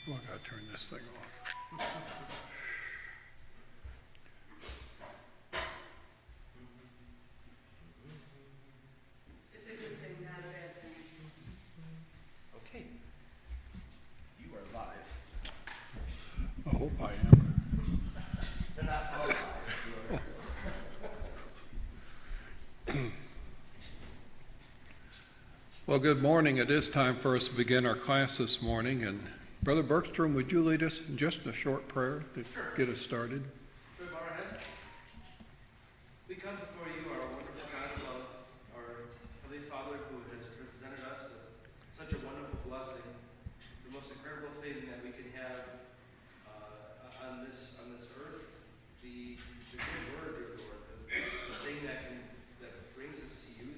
Oh, I gotta turn this thing off. It's a good thing, not a bad thing. Okay. You are live. I hope I am. They're not all live. Well, good morning. It is time for us to begin our class this morning. And Brother Bergstrom, would you lead us in just a short prayer to get us started? Should we bow our heads? We come before you, our wonderful God of love, our Heavenly Father who has presented us with such a wonderful blessing, the most incredible thing that we can have on this earth, the good word, dear Lord, the thing that brings us to you,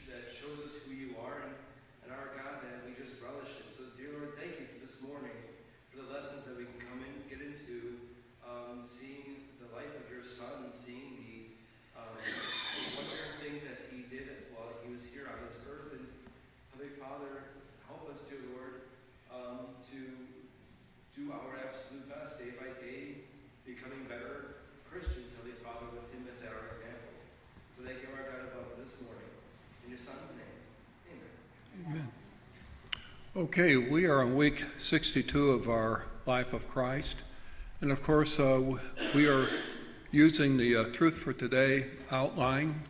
that shows us who you are, and our God, that we just relish it. So, dear Lord, thank you for this morning, for the lessons that we can come in, get into, seeing the life of your Son, seeing the wonderful things that he did while he was here on this earth. And Heavenly Father, help us, dear Lord, to do our absolute best day by day, becoming better Christians, Heavenly Father, with him as our example. So thank you, our God, above this morning. In your Son's name, amen. Amen. Okay, we are on week 62 of our Life of Christ. And of course, we are using the Truth for Today outline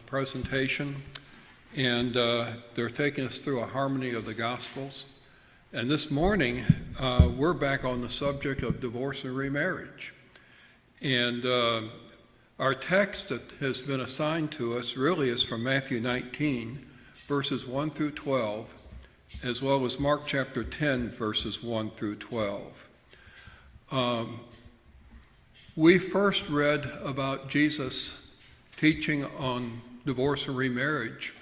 presentation. And they're taking us through a harmony of the Gospels. And this morning, we're back on the subject of divorce and remarriage. And our text that has been assigned to us really is from Matthew 19, verses 1 through 12, as well as Mark chapter 10, verses 1 through 12. We first read about Jesus teaching on divorce and remarriage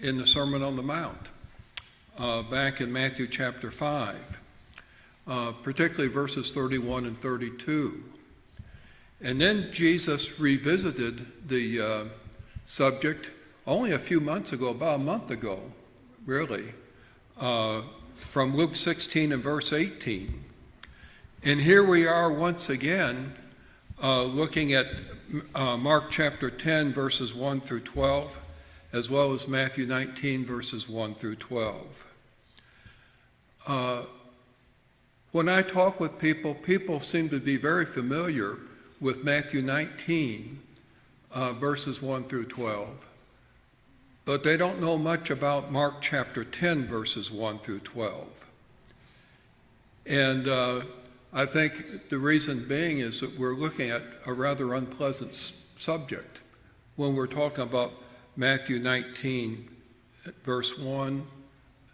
in the Sermon on the Mount, back in Matthew chapter 5, particularly verses 31 and 32. And then Jesus revisited the subject only a few months ago, about a month ago, really, from Luke 16 and verse 18. And here we are once again looking at Mark chapter 10, verses 1 through 12, as well as Matthew 19, verses 1 through 12. When I talk with people, people seem to be very familiar with Matthew 19, verses 1 through 12. But they don't know much about Mark chapter 10, verses 1 through 12. And I think the reason being is that we're looking at a rather unpleasant subject when we're talking about Matthew 19, verse 1,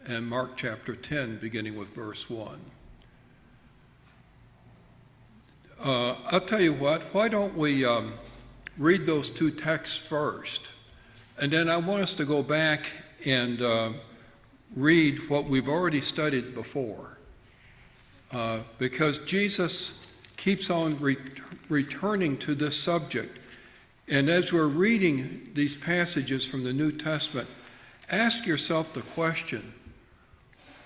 and Mark chapter 10, beginning with verse 1. I'll tell you what, why don't we read those two texts first? And then I want us to go back and read what we've already studied before. Because Jesus keeps on returning to this subject. And as we're reading these passages from the New Testament, ask yourself the question,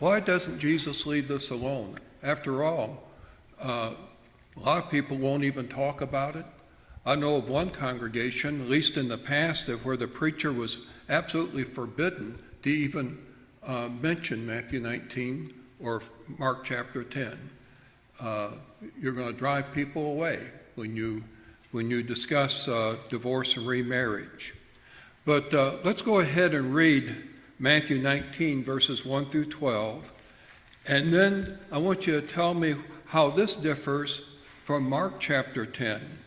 why doesn't Jesus leave this alone? After all, a lot of people won't even talk about it. I know of one congregation, at least in the past, that where the preacher was absolutely forbidden to even mention Matthew 19 or Mark chapter 10. You're going to drive people away when you discuss divorce and remarriage. But let's go ahead and read Matthew 19, verses 1 through 12. And then I want you to tell me how this differs from Mark chapter 10.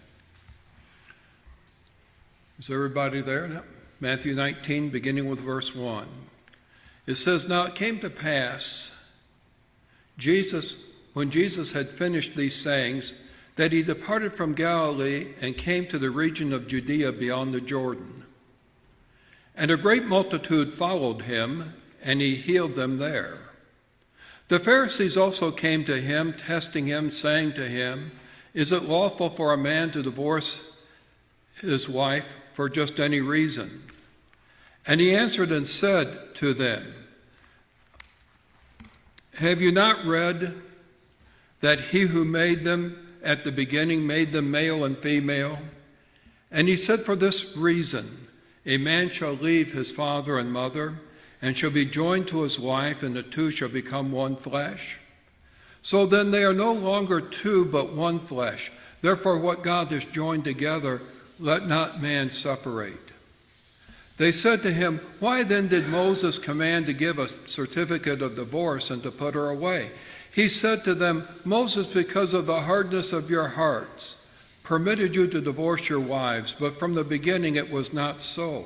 Is everybody there? Matthew 19, beginning with verse 1. It says, "Now it came to pass, when Jesus had finished these sayings, that he departed from Galilee and came to the region of Judea beyond the Jordan. And a great multitude followed him, and he healed them there. The Pharisees also came to him, testing him, saying to him, 'Is it lawful for a man to divorce his wife for just any reason?' And he answered and said to them, Have you not read that he who made them at the beginning made them male and female? And he said, for this reason, a man shall leave his father and mother, and shall be joined to his wife, and the two shall become one flesh. So then they are no longer two, but one flesh. Therefore what God has joined together, let not man separate. They said to him, why then did Moses command to give a certificate of divorce and to put her away? He said to them, Moses, because of the hardness of your hearts, permitted you to divorce your wives, but from the beginning it was not so.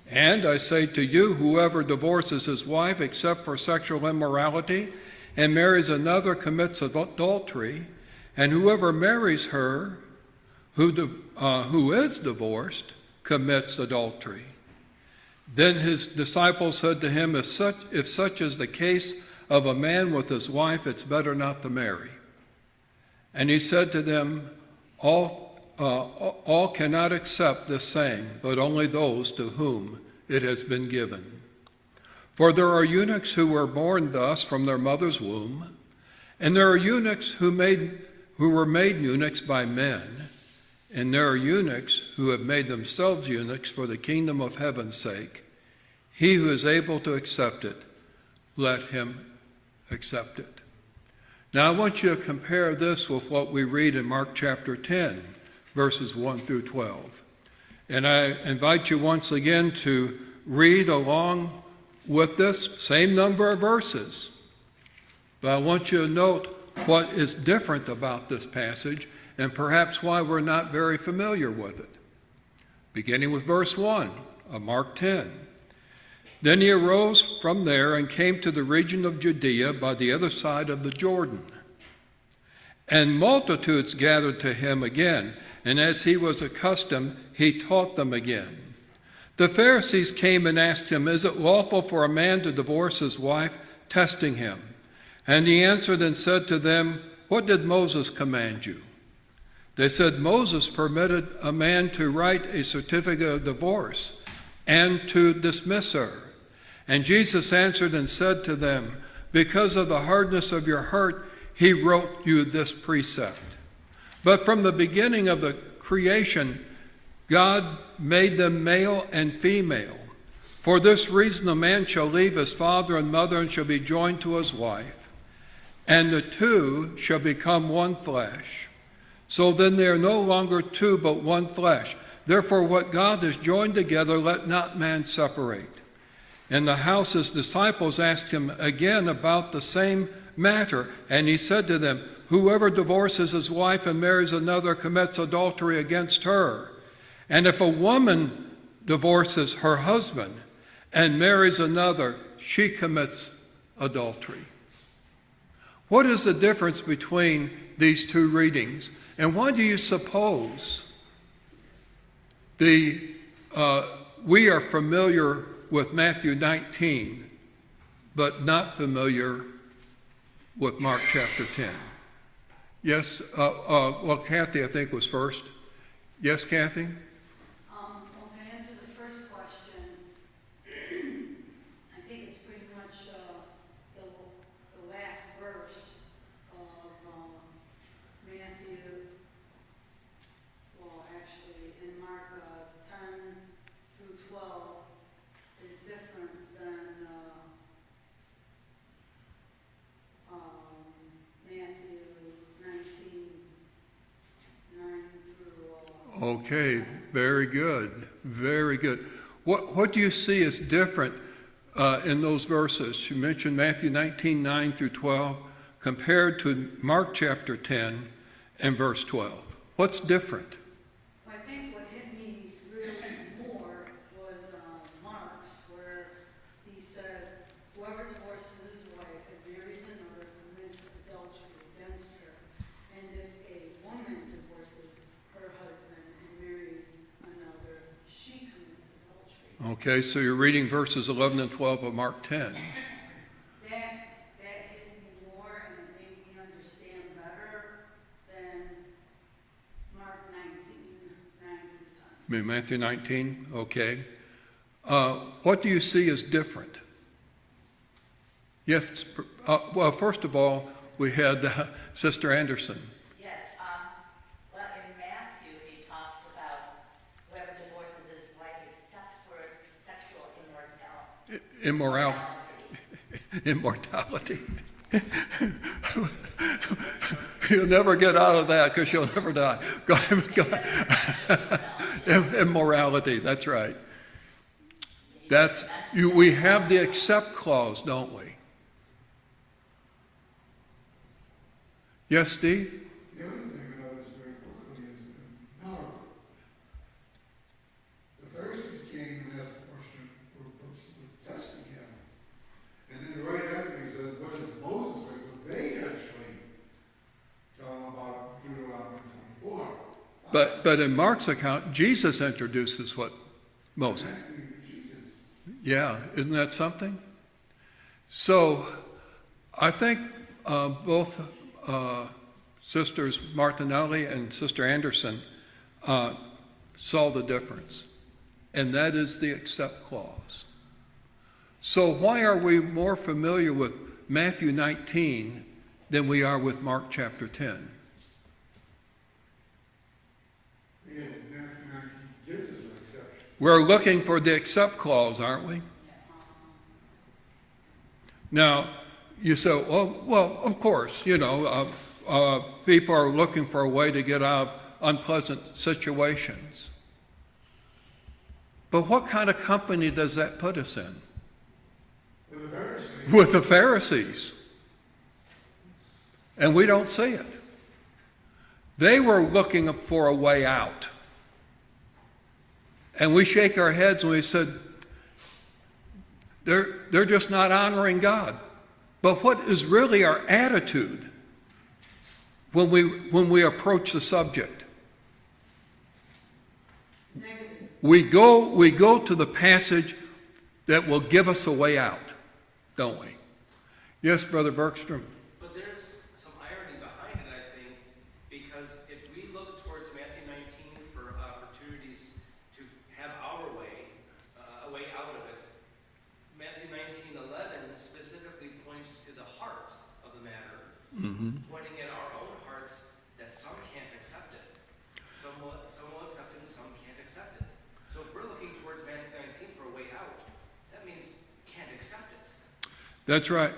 And I say to you, whoever divorces his wife except for sexual immorality and marries another commits adultery, and whoever marries her who is divorced commits adultery. Then his disciples said to him, if such is the case of a man with his wife, it's better not to marry. And he said to them, all cannot accept this saying, but only those to whom it has been given. For there are eunuchs who were born thus from their mother's womb, and there are eunuchs who were made eunuchs by men, and there are eunuchs who have made themselves eunuchs for the kingdom of heaven's sake. He who is able to accept it, let him accept it. Now I want you to compare this with what we read in Mark chapter 10, verses 1 through 12. And I invite you once again to read along with this same number of verses. But I want you to note what is different about this passage and perhaps why we're not very familiar with it. Beginning with verse 1 of Mark 10. Then he arose from there and came to the region of Judea by the other side of the Jordan. And multitudes gathered to him again, and as he was accustomed, he taught them again. The Pharisees came and asked him, is it lawful for a man to divorce his wife, testing him? And he answered and said to them, what did Moses command you? They said, Moses permitted a man to write a certificate of divorce and to dismiss her. And Jesus answered and said to them, because of the hardness of your heart, he wrote you this precept. But from the beginning of the creation, God made them male and female. For this reason, a man shall leave his father and mother and shall be joined to his wife, and the two shall become one flesh. So then they are no longer two, but one flesh. Therefore, what God has joined together, let not man separate. In the house, his disciples asked him again about the same matter, and he said to them, whoever divorces his wife and marries another commits adultery against her. And if a woman divorces her husband and marries another, she commits adultery. What is the difference between these two readings? And why do you suppose we are familiar with Matthew 19, but not familiar with Mark chapter 10? Yes, well, Kathy, I think, was first. Yes, Kathy? Well, to answer the first question, I think it's pretty much the last verse of Matthew, well, actually, in Mark 10 through 12 is different than Matthew 19, 9 through Okay, very good, very good. What do you see as different in those verses? You mentioned Matthew 19, 9 through 12, compared to Mark chapter 10 and verse 12. What's different? I think what hit me really more was Mark's, where he says, whoever divorces his wife and marries another commits adultery against her. And if a woman divorces her husband and marries another, she commits adultery. Okay, so you're reading verses 11 and 12 of Mark 10. That hit me more, and it made me understand better than Mark 19, 9 through 10. Matthew 19, okay. What do you see as different? Yes, well, first of all, we had Sister Anderson. Yes, well, in Matthew, he talks about whoever divorces his wife except for sexual immortality. Immortality. You'll never get out of that because you'll never die. Immorality, that's right. We have the accept clause, don't we? Yes, Steve? The other thing I noticed very quickly is now the Pharisees came and asked the question, were testing him. And then right after he says, what did Moses say? Well, they actually tell him about Deuteronomy 24. But in Mark's account, Jesus introduces what Moses. Jesus. Yeah, isn't that something? So I think both Sisters Martinelli and Sister Anderson saw the difference, and that is the accept clause. So why are we more familiar with Matthew 19 than we are with Mark chapter 10? Yeah, Matthew 19 gives us an exception. We're looking for the accept clause, aren't we? Now, you say, well, of course, people are looking for a way to get out of unpleasant situations. But what kind of company does that put us in? With the Pharisees. With the Pharisees. And we don't see it. They were looking for a way out. And we shake our heads and we said, they're just not honoring God. But what is really our attitude when we approach the subject? Negative. We go to the passage that will give us a way out, don't we? Yes, Brother Bergstrom. But there's some irony behind it, I think, because if we look towards Matthew 19 for opportunities to have our way, a way out of it, Matthew 19:11 specifically points to the heart of the matter, pointing at our own hearts that some can't accept it. Some will accept it and some can't accept it. So if we're looking towards Matthew 19 for a way out, that means can't accept it. That's right.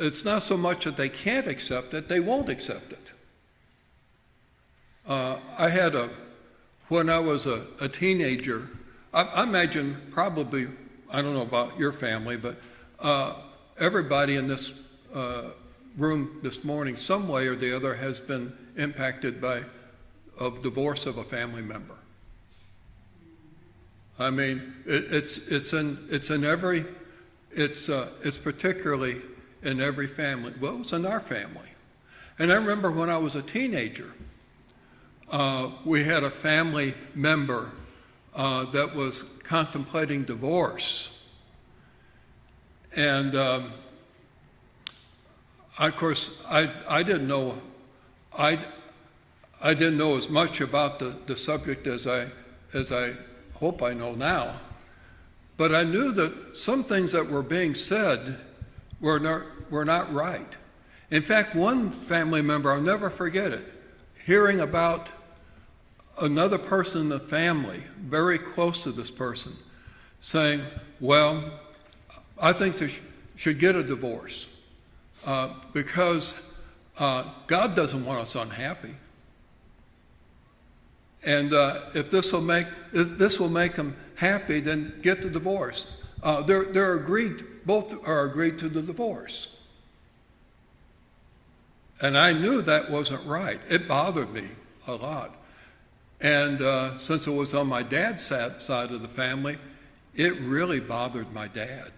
It's not so much that they can't accept it, they won't accept it. I had when I was a teenager, I imagine probably, I don't know about your family, but everybody in this room this morning, some way or the other, has been impacted by a divorce of a family member. I mean, it's particularly in every family. Well, it's in our family. And I remember when I was a teenager, we had a family member that was contemplating divorce. And of course, I didn't know as much about the subject as I hope I know now. But I knew that some things that were being said were not right. In fact, one family member, I'll never forget it, hearing about another person in the family, very close to this person, saying, well, I think they should get a divorce because God doesn't want us unhappy. And if this will make them happy, then get the divorce. They're agreed. Both are agreed to the divorce. And I knew that wasn't right. It bothered me a lot. And since it was on my dad's side of the family, it really bothered my dad.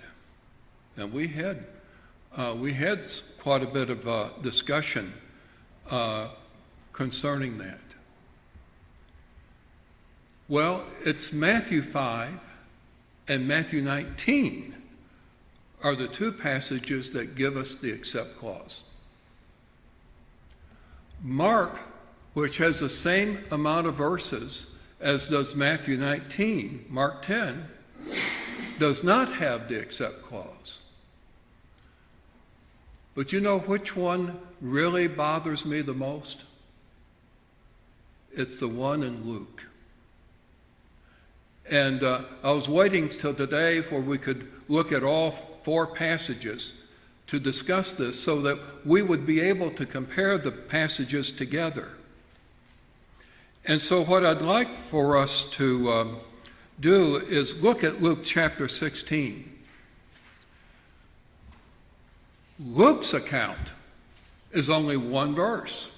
And we had quite a bit of discussion concerning that. Well, it's Matthew 5 and Matthew 19 are the two passages that give us the accept clause. Mark, which has the same amount of verses as does Matthew 19, Mark 10, does not have the accept clause. But you know which one really bothers me the most? It's the one in Luke. And I was waiting till today where we could look at all 4 passages to discuss this so that we would be able to compare the passages together. And so what I'd like for us to do is look at Luke chapter 16. Luke's account is only 1 verse.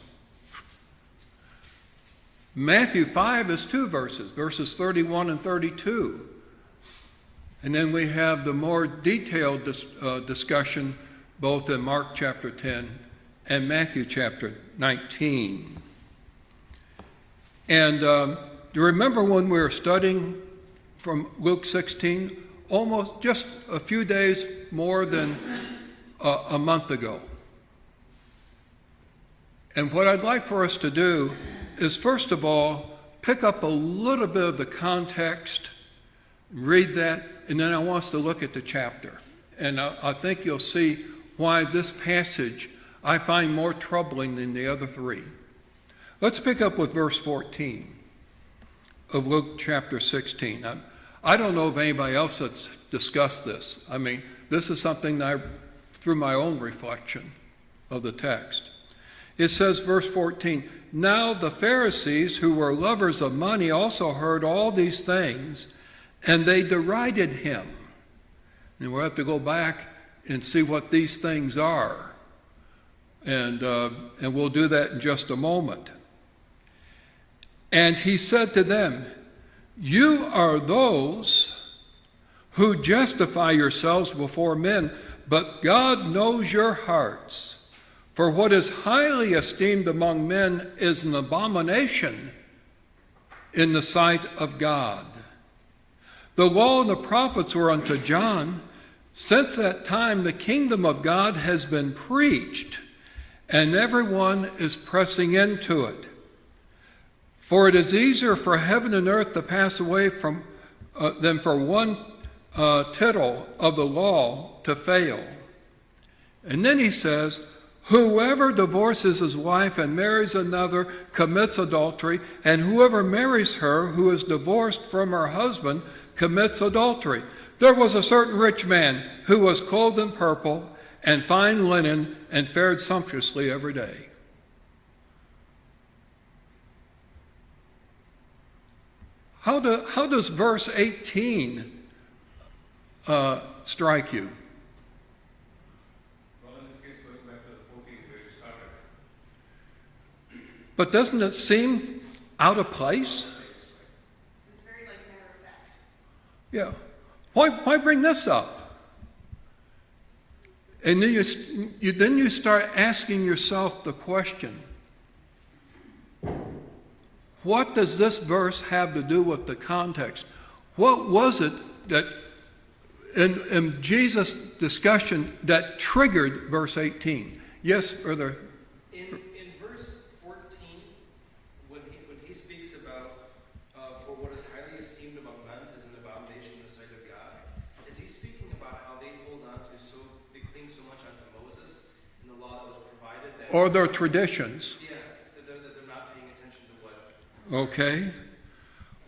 Matthew 5 is 2 verses, verses 31 and 32. And then we have the more detailed discussion both in Mark chapter 10 and Matthew chapter 19. And do you remember when we were studying from Luke 16? Almost just a few days more than a month ago. And what I'd like for us to do is, first of all, pick up a little bit of the context, read that, and then I want us to look at the chapter. And I think you'll see why this passage I find more troubling than the other 3. Let's pick up with verse 14 of Luke chapter 16. I don't know of anybody else that's discussed this. I mean, this is something that through my own reflection of the text. It says, verse 14, "Now the Pharisees, who were lovers of money, also heard all these things, and they derided him." And we'll have to go back and see what these things are. And we'll do that in just a moment. "And he said to them, 'You are those who justify yourselves before men, but God knows your hearts. For what is highly esteemed among men is an abomination in the sight of God. The law and the prophets were unto John. Since that time the kingdom of God has been preached, and everyone is pressing into it. For it is easier for heaven and earth to pass away than for one tittle of the law to fail.' And then he says, 'Whoever divorces his wife and marries another commits adultery, and whoever marries her who is divorced from her husband commits adultery. There was a certain rich man who was clothed in purple and fine linen and fared sumptuously every day.'" How does verse 18 strike you? Well, in this case, going back to the 14 where it started. But doesn't it seem out of place? It's very like matter of fact. Yeah. Why bring this up? And then you start asking yourself the question, what does this verse have to do with the context? What was it that in Jesus' discussion that triggered verse 18? Yes, brother. In verse 14, when he speaks about for what is highly esteemed among men is an abomination in the sight of God, is he speaking about how they cling so much onto Moses and the law that was provided that Or their traditions. yeah, that they're not paying attention to what. Okay.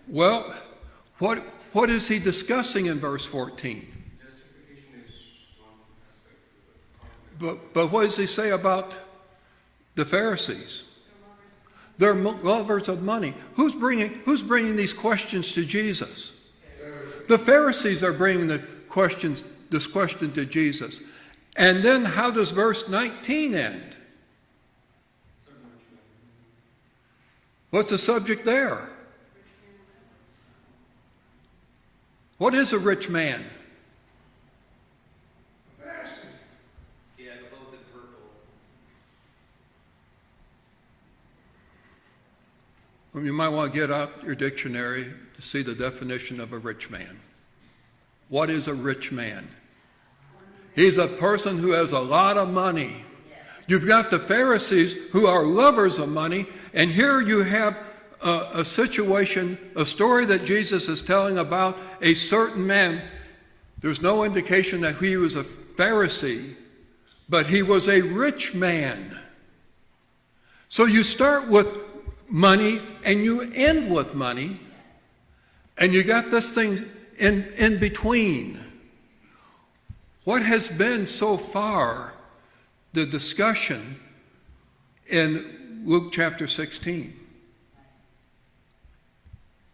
Well, what is he discussing in verse 14? Justification is one aspect of it. But what does he say about the Pharisees? They're lovers of money. Who's bringing these questions to Jesus? The Pharisees are bringing this question to Jesus. And then how does verse 19 end? What's the subject there? What is a rich man? Pharisee. Yeah, clothed in purple. Well, you might want to get out your dictionary to see the definition of a rich man. What is a rich man? He's a person who has a lot of money. You've got the Pharisees who are lovers of money, and here you have a situation, a story that Jesus is telling about a certain man. There's no indication that he was a Pharisee, but he was a rich man. So you start with money and you end with money, and you got this thing in between. What has been so far the discussion in Luke chapter 16?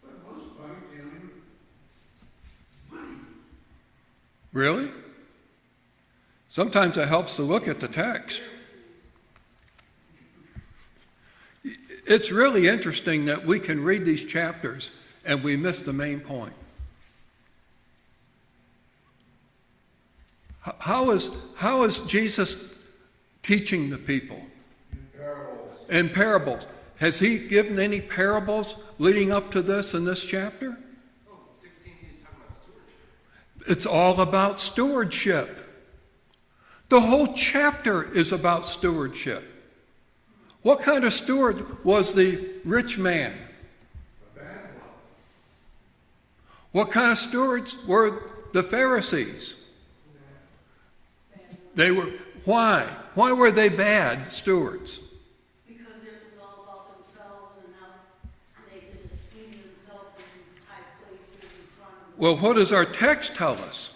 For the most part, dealing with money. Really? Sometimes it helps to look at the text. It's really interesting that we can read these chapters and we miss the main point. How is Jesus teaching the people? Parables. In parables. Has he given any parables leading up to this in this chapter? Oh, 16, he's talking about stewardship. It's all about stewardship. The whole chapter is about stewardship. What kind of steward was the rich man? A bad one. What kind of stewards were the Pharisees? They were, why? Why were they bad stewards? Because it was all about themselves and how they could esteem themselves in high places in front of the Well, what does our text tell us?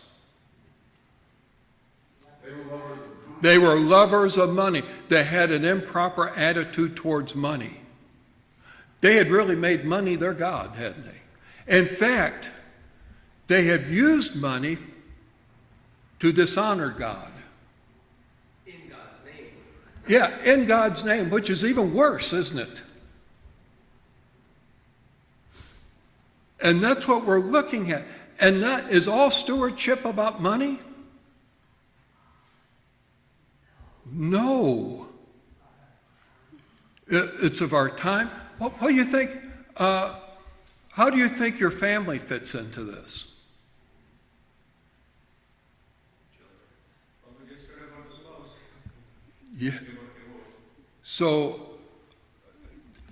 They were lovers of money. They were lovers of money. They had an improper attitude towards money. They had really made money their God, hadn't they? In fact, they had used money to dishonor God. In God's name. Yeah, in God's name, which is even worse, isn't it? And that's what we're looking at. And that is all stewardship about money? No. It's of our time. What do you think? How do you think your family fits into this? Well, we just started about the spouse. Yeah. Give up your voice. So,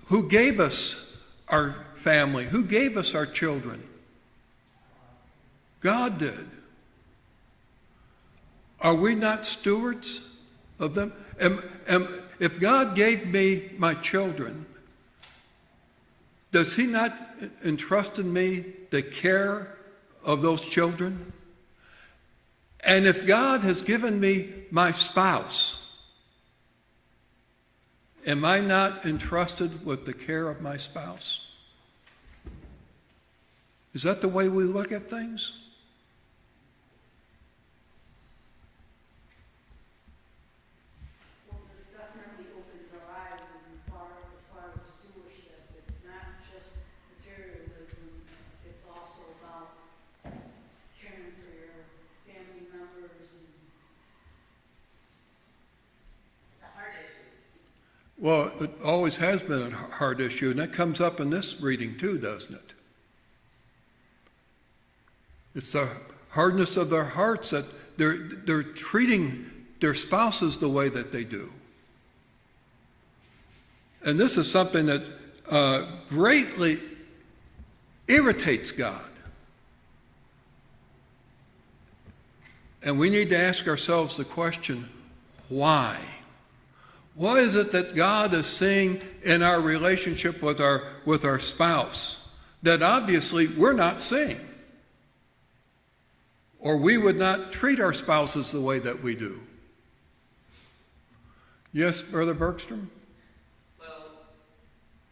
who gave us our family? Who gave us our children? God did. Are we not stewards of them? If God gave me my children, does he not entrust in me the care of those children? And if God has given me my spouse, am I not entrusted with the care of my spouse? Is that the way we look at things? Well, this definitely opens our eyes as far as stewardship. It's not just materialism, it's also about caring for your family members and It's a hard issue. Well, it always has been a hard issue, and that comes up in this reading too, doesn't it? It's the hardness of their hearts that they're treating their spouses the way that they do. And this is something that greatly irritates God. And we need to ask ourselves the question, why? What is it that God is seeing in our relationship with our spouse that obviously we're not seeing? Or we would not treat our spouses the way that we do. Yes, Brother Bergstrom? Well,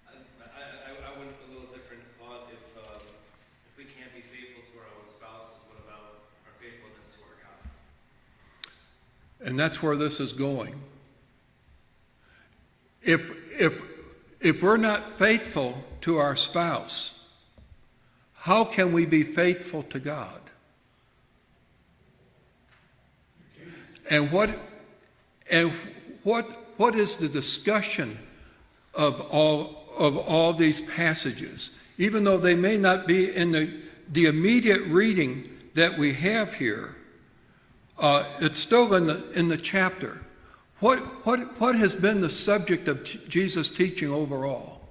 I went a little different thought. If we can't be faithful to our own spouses, what about our faithfulness to our God? And that's where this is going. If we're not faithful to our spouse, how can we be faithful to God? And what is the discussion of all these passages? Even though they may not be in the immediate reading that we have here, it's still in the chapter. What has been the subject of Jesus' teaching overall?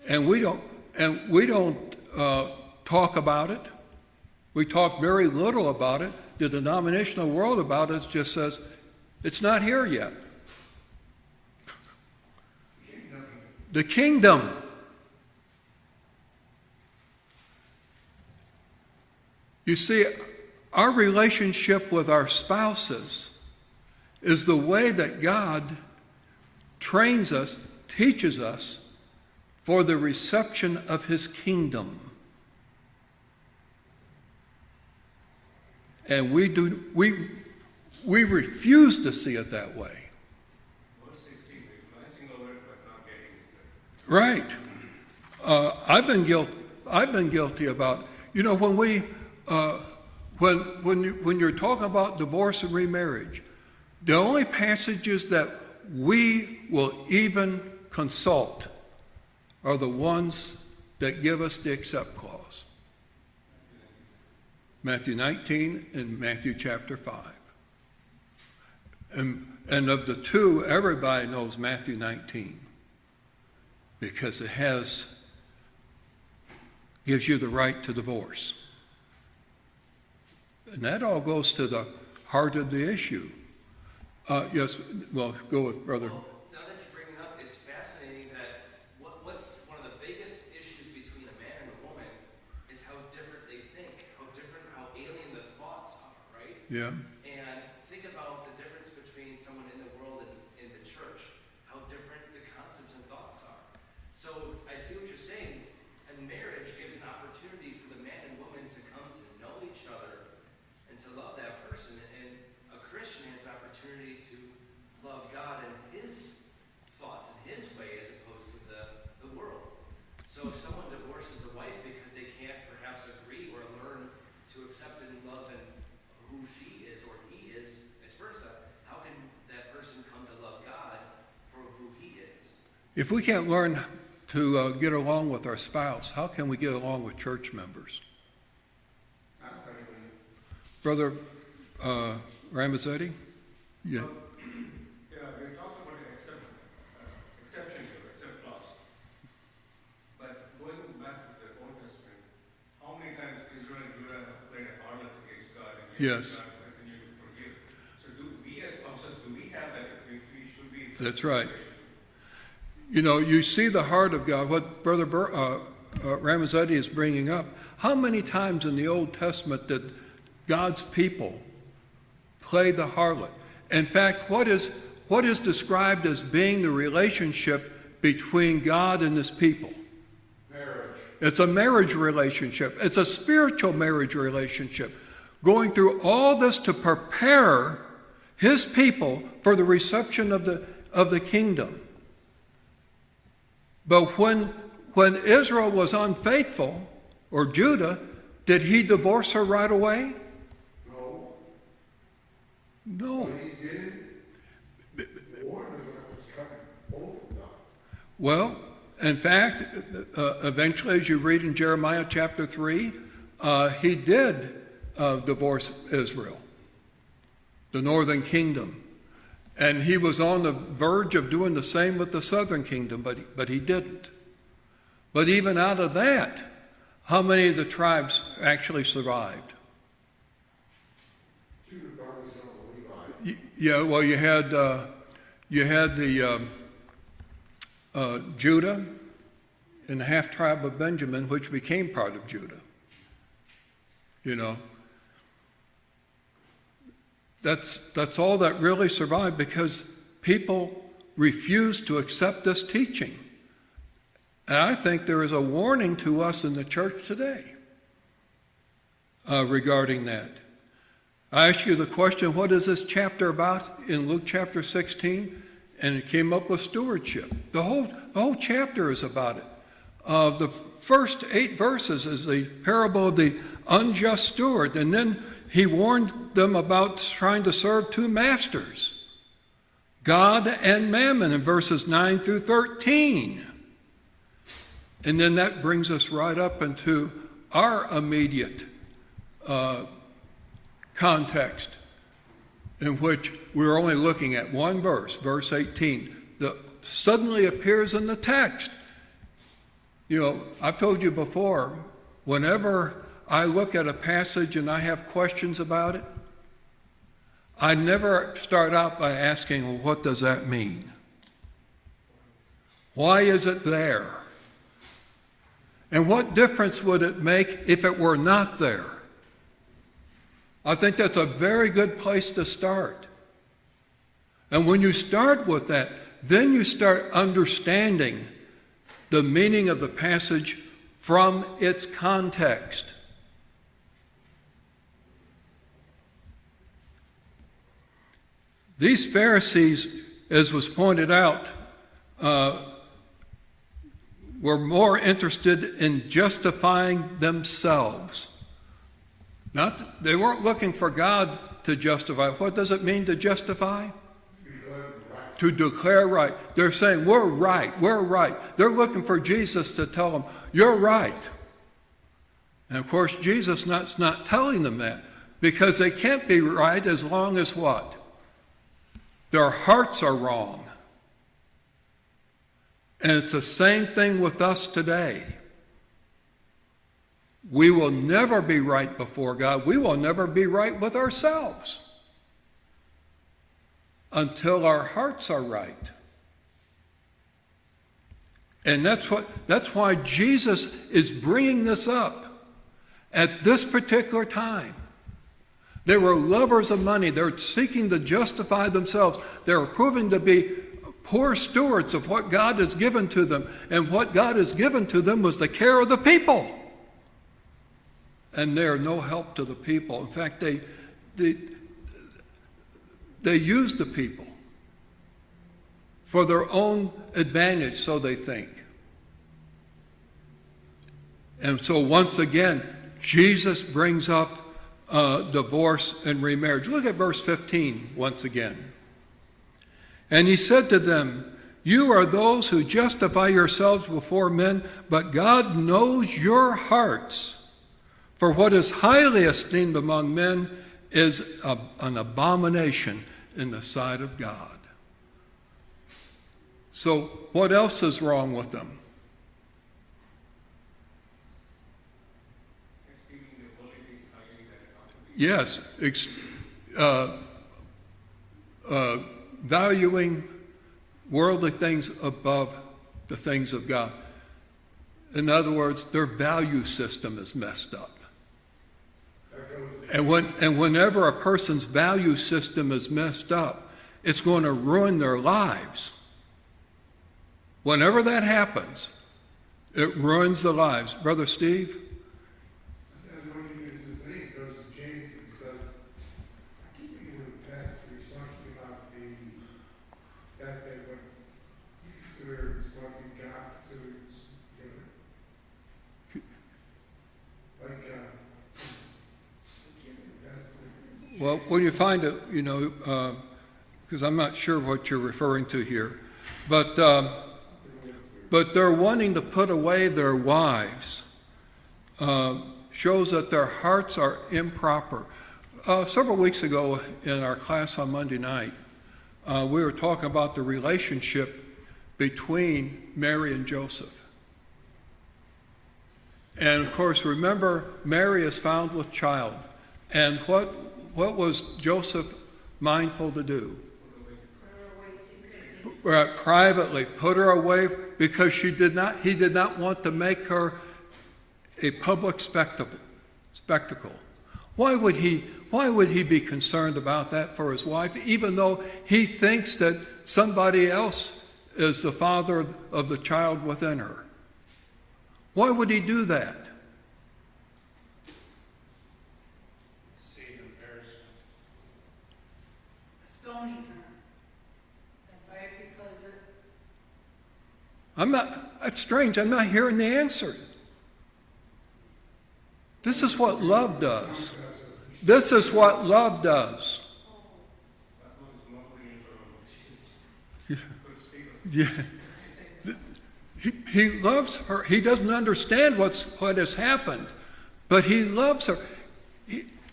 And we don't talk about it. We talk very little about it. The denominational world about it just says, it's not here yet. The kingdom. You see, our relationship with our spouses is the way that God trains us, teaches us for the reception of his kingdom. And we refuse to see it that way. Verse 16 is glancing over it but not getting it. Right. I've been guilty about, when you're talking about divorce and remarriage, the only passages that we will even consult are the ones that give us the accept clause. Matthew 19 and Matthew chapter 5. And of the two, everybody knows Matthew 19 because it gives you the right to divorce. And that all goes to the heart of the issue. Yes, well, go with Brother. Well, now that you bring it up, it's fascinating that what's one of the biggest issues between a man and a woman is how different they think, how alien the thoughts are, right? Yeah. And think about the difference between someone in the world and in the church, how different the concepts and thoughts are. So I see what you're saying, and marriage gives an opportunity for the man and woman to come to know each other and to love that person. And a Christian has an opportunity to love God and his thoughts and his way as opposed to the world. So if someone divorces a wife because they can't perhaps agree or learn to accept and love and who she is or he is, vice versa, how can that person come to love God for who he is? If we can't learn to get along with our spouse, how can we get along with church members? Brother Ramazzetti? Yeah. Yeah, we talked about an exception here, except clause. But going back to the Old Testament, how many times Israel and Judah have played a harlot against God and yet Yes. God continue to forgive? So do we as spouses, do we have that? We should be. That's right. You see the heart of God, what Brother Ramazzetti is bringing up. How many times in the Old Testament did God's people play the harlot? In fact, what is described as being the relationship between God and his people? Marriage. It's a marriage relationship. It's a spiritual marriage relationship. Going through all this to prepare his people for the reception of the kingdom. But when Israel was unfaithful, or Judah, did he divorce her right away? No. No. What he did, warned her that was coming, both of them. Well, in fact, eventually, as you read in Jeremiah chapter 3, he did divorce Israel, the northern kingdom. And he was on the verge of doing the same with the southern kingdom, but he didn't. But even out of that, how many of the tribes actually survived? Two daughters of Levi. Yeah, well, you had the Judah and the half tribe of Benjamin, which became part of Judah. That's all that really survived because people refused to accept this teaching. And I think there is a warning to us in the church today regarding that. I asked you the question, what is this chapter about in Luke chapter 16? And it came up with stewardship. The whole chapter is about it. The first 8 verses is the parable of the unjust steward. And then he warned them about trying to serve 2 masters, God and Mammon, in verses 9 through 13. And then that brings us right up into our immediate context, in which we're only looking at one verse, verse 18, that suddenly appears in the text. I've told you before, whenever I look at a passage and I have questions about it, I never start out by asking, well, what does that mean? Why is it there? And what difference would it make if it were not there? I think that's a very good place to start. And when you start with that, then you start understanding the meaning of the passage from its context. These Pharisees, as was pointed out, were more interested in justifying themselves. They weren't looking for God to justify. What does it mean to justify? To declare right. They're saying, we're right, we're right. They're looking for Jesus to tell them, you're right. And of course, Jesus is not telling them that, because they can't be right as long as what? Their hearts are wrong. And it's the same thing with us today. We will never be right before God. We will never be right with ourselves until our hearts are right. And that's why Jesus is bringing this up at this particular time. They were lovers of money. They're seeking to justify themselves. They were proving to be poor stewards of what God has given to them. And what God has given to them was the care of the people. And they're no help to the people. In fact, they use the people for their own advantage, so they think. And so once again, Jesus brings up divorce and remarriage. Look at verse 15 once again. And he said to them, you are those who justify yourselves before men, but God knows your hearts. For what is highly esteemed among men is an abomination in the sight of God. So what else is wrong with them? Yes, valuing worldly things above the things of God. In other words, their value system is messed up. And whenever a person's value system is messed up, it's going to ruin their lives. Whenever that happens, it ruins their lives. Brother Steve? That's what you just say. It goes to James and says, I keep reading the passage he's talking about that they would consider respecting God, consider Well, when you find it, because I'm not sure what you're referring to here, but they're wanting to put away their wives. Shows that their hearts are improper. Several weeks ago in our class on Monday night, we were talking about the relationship between Mary and Joseph. And of course, remember, Mary is found with child. And what was Joseph mindful to do? Privately put her away, because he did not want to make her a public spectacle. Why would he be concerned about that for his wife, even though he thinks that somebody else is the father of the child within her? Why would he do that? Stoning her. Right? Because It's strange, I'm not hearing the answer. This is what love does. This is what love does. Yeah. He loves her. He doesn't understand what has happened, but he loves her.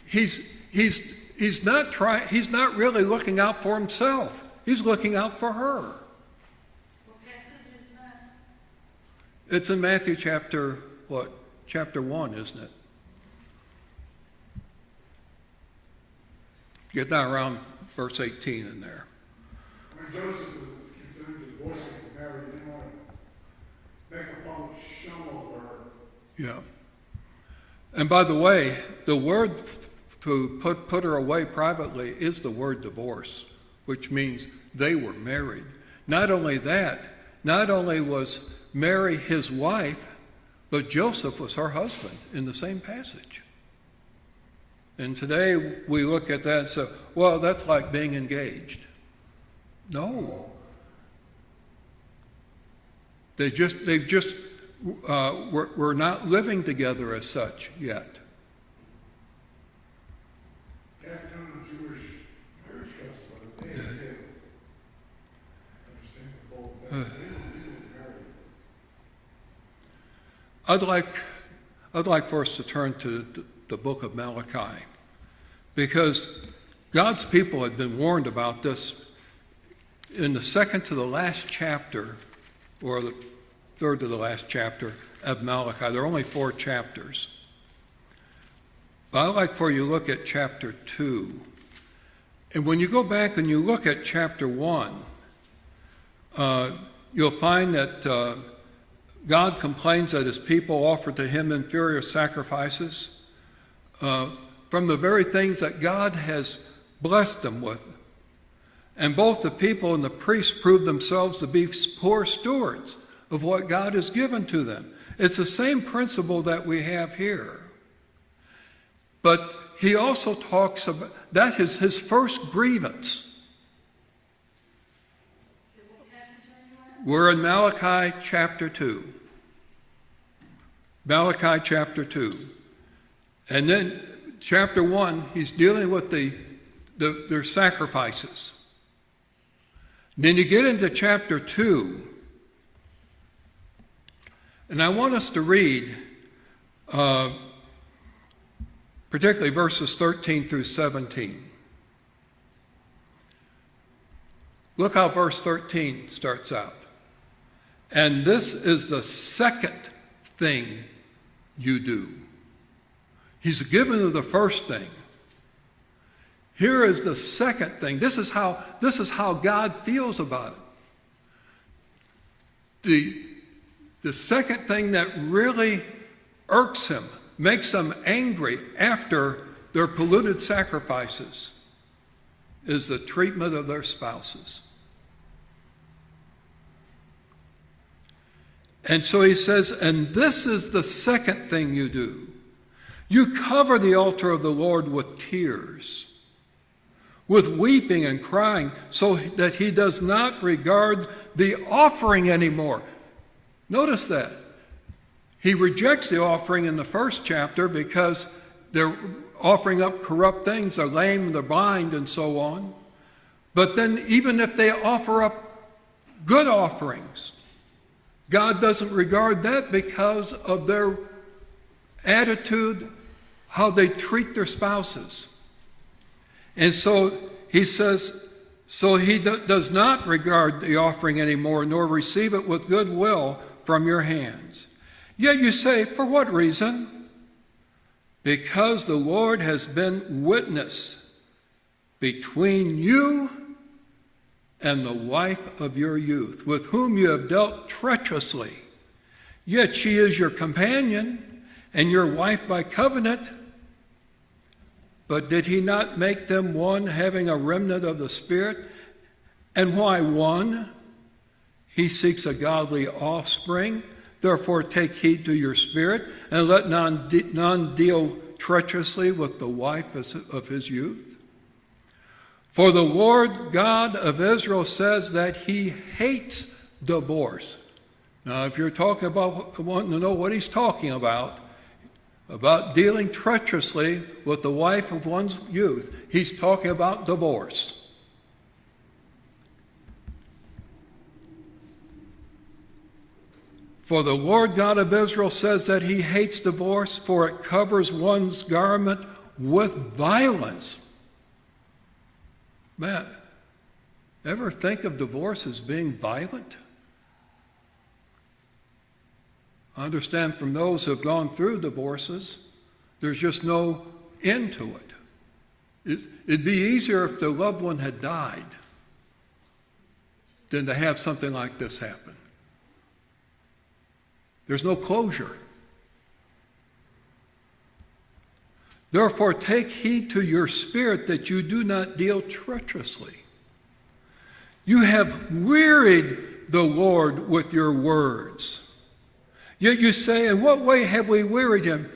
He's not really looking out for himself. He's looking out for her. what passage is that? It's in Matthew chapter chapter 1, isn't it? Get down around verse 18 in there. When Joseph was considered divorcing Mary, he didn't want to make a public show of her. Yeah. And by the way, the word to put her away privately is the word divorce, which means they were married. Not only that, not only was Mary his wife, but Joseph was her husband in the same passage. And today we look at that and say, well, that's like being engaged. No. We're not living together as such yet. That's kind of Jewish marriage custom, but they did. Understandable that they don't legally married. I'd like for us to turn to the book of Malachi, because God's people had been warned about this in the second to the last chapter, or the third to the last chapter of Malachi. There are only 4 chapters. But I'd like for you to look at chapter 2. And when you go back and you look at chapter 1, you'll find that God complains that his people offer to him inferior sacrifices from the very things that God has blessed them with. And both the people and the priests prove themselves to be poor stewards of what God has given to them. It's the same principle that we have here. But he also talks about, that is his first grievance. We're in Malachi chapter 2. Malachi chapter 2. And then chapter 1, he's dealing with their sacrifices. Then you get into chapter 2, and I want us to read particularly verses 13 through 17. Look how verse 13 starts out. And this is the second thing you do. He's given you the first thing. Here is the second thing. This is how God feels about it. The second thing that really irks him, makes them angry after their polluted sacrifices, is the treatment of their spouses. And so he says, and this is the second thing you do. You cover the altar of the Lord with tears, with weeping and crying, so that he does not regard the offering anymore. Notice that. He rejects the offering in the first chapter because they're offering up corrupt things, the lame, the blind, and so on. But then even if they offer up good offerings, God doesn't regard that because of their attitude, how they treat their spouses. And so he says, so he does not regard the offering anymore, nor receive it with good will from your hands. Yet you say, for what reason? Because the Lord has been witness between you and the wife of your youth, with whom you have dealt treacherously. Yet she is your companion and your wife by covenant. But did he not make them one, having a remnant of the Spirit? And why one? He seeks a godly offspring. Therefore take heed to your spirit, and let none deal treacherously with the wife of his youth. For the Lord God of Israel says that he hates divorce. Now, if you're talking about wanting to know what he's talking about dealing treacherously with the wife of one's youth, he's talking about divorce. For the Lord God of Israel says that he hates divorce, for it covers one's garment with violence. Man, ever think of divorce as being violent? I understand from those who have gone through divorces, there's just no end to it. It'd be easier if the loved one had died than to have something like this happen. There's no closure. Therefore, take heed to your spirit that you do not deal treacherously. You have wearied the Lord with your words. Yet you say, in what way have we wearied him?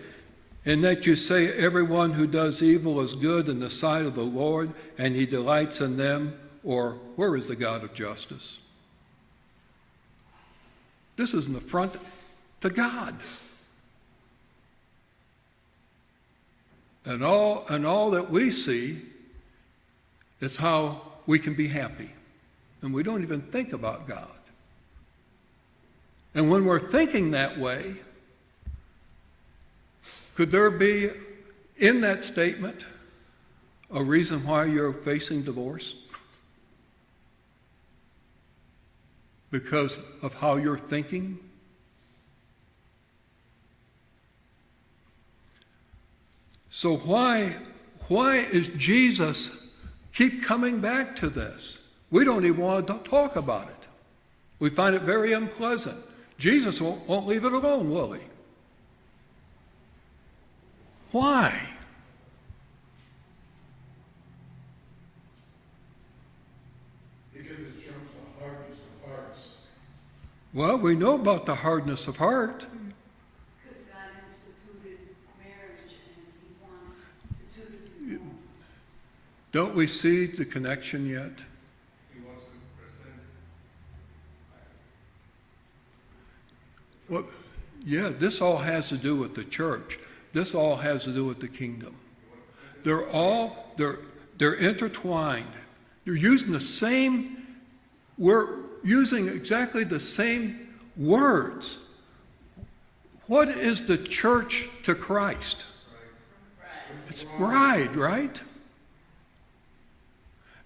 In that you say, everyone who does evil is good in the sight of the Lord, and he delights in them, or where is the God of justice? This is an affront to God. And all that we see is how we can be happy. And we don't even think about God. And when we're thinking that way, could there be in that statement a reason why you're facing divorce? Because of how you're thinking? So why is Jesus keep coming back to this? We don't even want to talk about it. We find it very unpleasant. Jesus won't leave it alone, will he? Why? Because it shows the hardness of hearts. Well, we know about the hardness of heart. Because God instituted marriage and he wants the two to be one. Don't we see the connection yet? He wants to present. Well, yeah, this all has to do with the church. This all has to do with the kingdom. They're intertwined. We're using exactly the same words. What is the church to Christ? It's bride, right?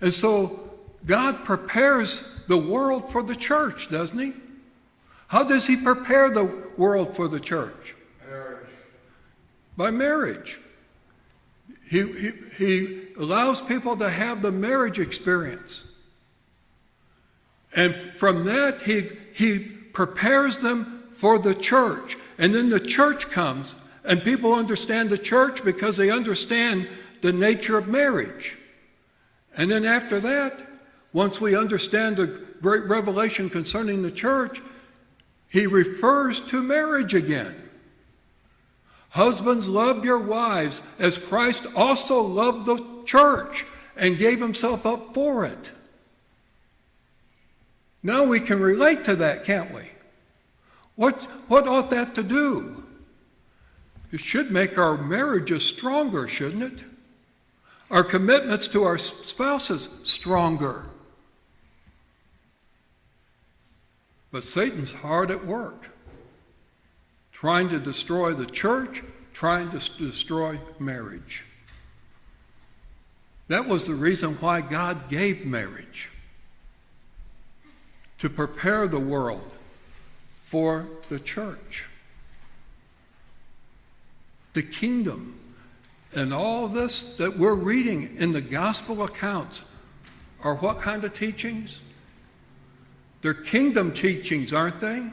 And so God prepares the world for the church, doesn't he? How does he prepare the world for the church? Marriage. By marriage. He allows people to have the marriage experience. And from that, he prepares them for the church. And then the church comes, and people understand the church because they understand the nature of marriage. And then after that, once we understand the great revelation concerning the church, he refers to marriage again. Husbands, love your wives as Christ also loved the church and gave himself up for it. Now we can relate to that, can't we? What ought that to do? It should make our marriages stronger, shouldn't it? Our commitments to our spouses stronger. But Satan's hard at work, trying to destroy the church, trying to destroy marriage. That was the reason why God gave marriage, to prepare the world for the church. The kingdom and all this that we're reading in the gospel accounts are what kind of teachings? They're kingdom teachings, aren't they?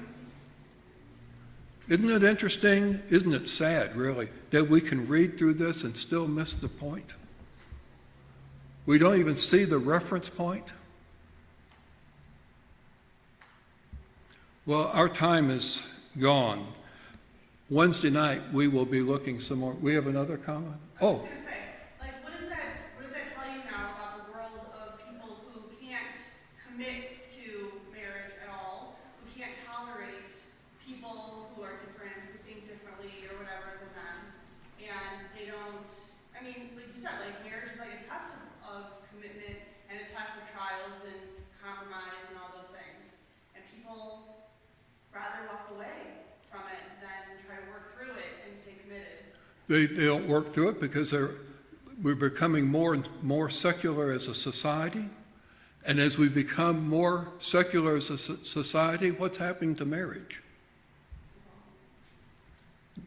Isn't it interesting? Isn't it sad, really, that we can read through this and still miss the point? We don't even see the reference point. Well, our time is gone. Wednesday night, we will be looking some more. We have another comment? I was Oh, gonna say, like, what does that tell you now about the world of people who can't commit to marriage at all, who can't tolerate people who are different, who think differently or whatever than them, and they don't, I mean, like you said, like, marriage is like a test of commitment and a test of trials and compromise and all those things, and people rather walk away from it than try to work through it and stay committed. they don't work through it because we're becoming more and more secular as a society. And as we become more secular as a society, what's happening to marriage?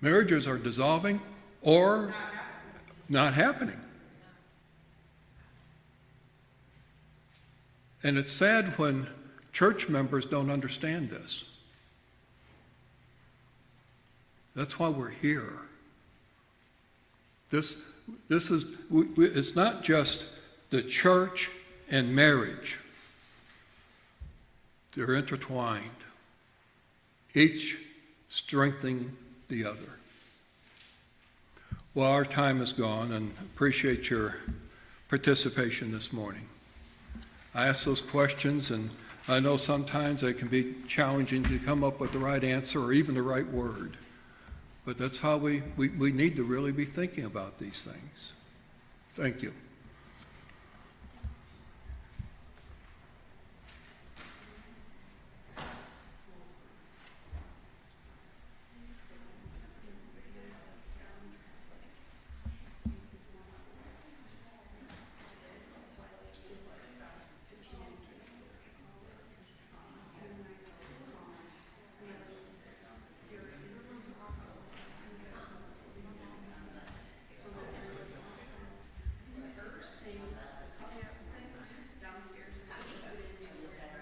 Marriages are dissolving or Not happening. not happening. And it's sad when church members don't understand this. That's why we're here. This is, it's not just the church and marriage. They're intertwined, each strengthening the other. Well, our time is gone, and appreciate your participation this morning. I ask those questions, and I know sometimes they can be challenging to come up with the right answer or even the right word. But that's how we need to really be thinking about these things. Thank you.